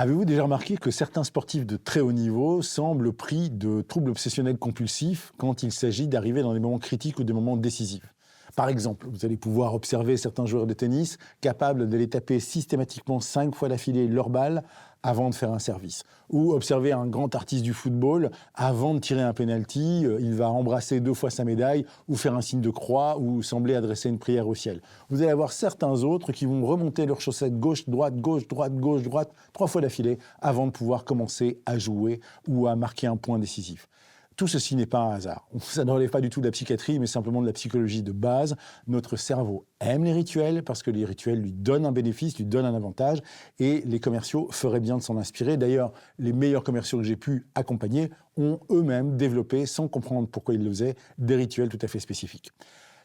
Avez-vous déjà remarqué que certains sportifs de très haut niveau semblent pris de troubles obsessionnels compulsifs quand il s'agit d'arriver dans des moments critiques ou des moments décisifs? Par exemple, vous allez pouvoir observer certains joueurs de tennis capables d'aller taper systématiquement 5 fois d'affilée leur balle avant de faire un service. Ou observer un grand artiste du football, avant de tirer un penalty, il va embrasser 2 fois sa médaille ou faire un signe de croix ou sembler adresser une prière au ciel. Vous allez avoir certains autres qui vont remonter leurs chaussettes gauche-droite, gauche-droite, gauche-droite, 3 fois d'affilée avant de pouvoir commencer à jouer ou à marquer un point décisif. Tout ceci n'est pas un hasard. Ça ne relève pas du tout de la psychiatrie, mais simplement de la psychologie de base. Notre cerveau aime les rituels parce que les rituels lui donnent un bénéfice, lui donnent un avantage, et les commerciaux feraient bien de s'en inspirer. D'ailleurs, les meilleurs commerciaux que j'ai pu accompagner ont eux-mêmes développé, sans comprendre pourquoi ils le faisaient, des rituels tout à fait spécifiques.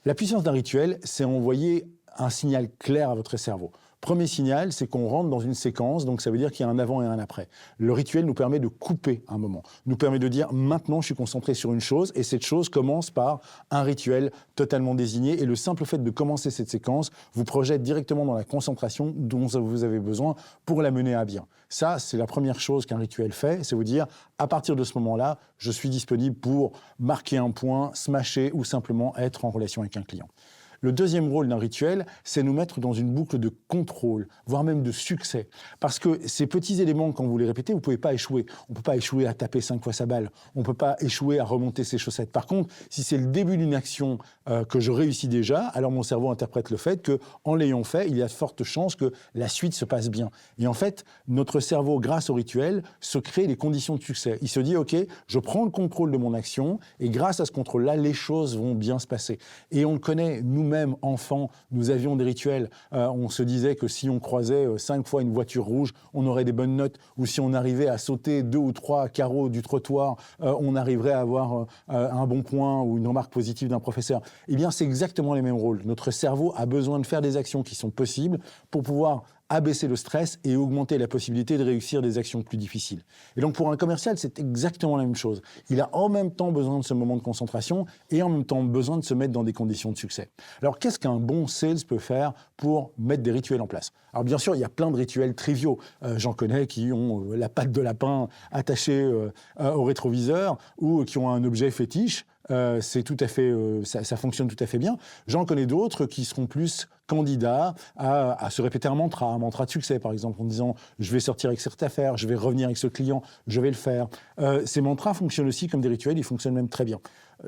La puissance d'un rituel, c'est envoyer un signal clair à votre cerveau. Premier signal, c'est qu'on rentre dans une séquence, donc ça veut dire qu'il y a un avant et un après. Le rituel nous permet de couper un moment, nous permet de dire maintenant je suis concentré sur une chose et cette chose commence par un rituel totalement désigné et le simple fait de commencer cette séquence vous projette directement dans la concentration dont vous avez besoin pour la mener à bien. Ça, c'est la première chose qu'un rituel fait, c'est vous dire à partir de ce moment-là, je suis disponible pour marquer un point, smasher ou simplement être en relation avec un client. Le deuxième rôle d'un rituel, c'est nous mettre dans une boucle de contrôle, voire même de succès. Parce que ces petits éléments, quand vous les répétez, vous ne pouvez pas échouer. On ne peut pas échouer à taper 5 fois sa balle. On ne peut pas échouer à remonter ses chaussettes. Par contre, si c'est le début d'une action que je réussis déjà, alors mon cerveau interprète le fait qu'en l'ayant fait, il y a de fortes chances que la suite se passe bien. Et en fait, notre cerveau, grâce au rituel, se crée les conditions de succès. Il se dit, OK, je prends le contrôle de mon action et grâce à ce contrôle-là, les choses vont bien se passer. Et on le connaît, nous-mêmes, enfants, nous avions des rituels. On se disait que si on croisait 5 fois une voiture rouge, on aurait des bonnes notes. Ou si on arrivait à sauter 2 ou 3 carreaux du trottoir, on arriverait à avoir un bon point ou une remarque positive d'un professeur. Eh bien, c'est exactement les mêmes rôles. Notre cerveau a besoin de faire des actions qui sont possibles pour pouvoir abaisser le stress et augmenter la possibilité de réussir des actions plus difficiles. Et donc pour un commercial, c'est exactement la même chose. Il a en même temps besoin de ce moment de concentration et en même temps besoin de se mettre dans des conditions de succès. Alors qu'est-ce qu'un bon sales peut faire pour mettre des rituels en place? Alors bien sûr, il y a plein de rituels triviaux. J'en connais qui ont la patte de lapin attachée au rétroviseur ou qui ont un objet fétiche. C'est tout à fait, ça fonctionne tout à fait bien. J'en connais d'autres qui seront plus candidats à se répéter un mantra de succès par exemple, en disant je vais sortir avec cette affaire, je vais revenir avec ce client, je vais le faire. Ces mantras fonctionnent aussi comme des rituels, ils fonctionnent même très bien.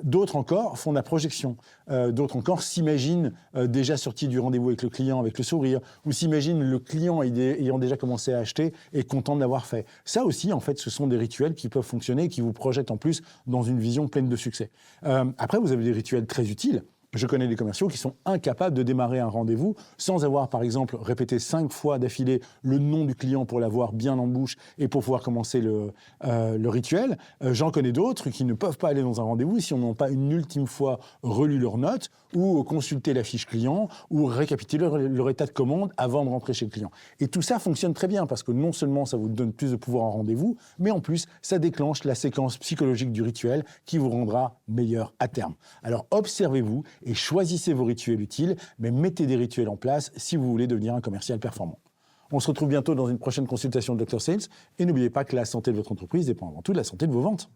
D'autres encore font de la projection, d'autres encore s'imaginent déjà sortis du rendez-vous avec le client avec le sourire, ou s'imaginent le client ayant déjà commencé à acheter et content de l'avoir fait. Ça aussi, en fait, ce sont des rituels qui peuvent fonctionner et qui vous projettent en plus dans une vision pleine de succès. Après, vous avez des rituels très utiles. Je connais des commerciaux qui sont incapables de démarrer un rendez-vous sans avoir, par exemple, répété 5 fois d'affilée le nom du client pour l'avoir bien en bouche et pour pouvoir commencer le rituel. J'en connais d'autres qui ne peuvent pas aller dans un rendez-vous si on n'a pas une ultime fois relu leurs notes ou consulté la fiche client ou récapitulé leur état de commande avant de rentrer chez le client. Et tout ça fonctionne très bien parce que non seulement ça vous donne plus de pouvoir en rendez-vous, mais en plus, ça déclenche la séquence psychologique du rituel qui vous rendra meilleur à terme. Alors observez-vous et choisissez vos rituels utiles, mais mettez des rituels en place si vous voulez devenir un commercial performant. On se retrouve bientôt dans une prochaine consultation de Dr Sales et n'oubliez pas que la santé de votre entreprise dépend avant tout de la santé de vos ventes.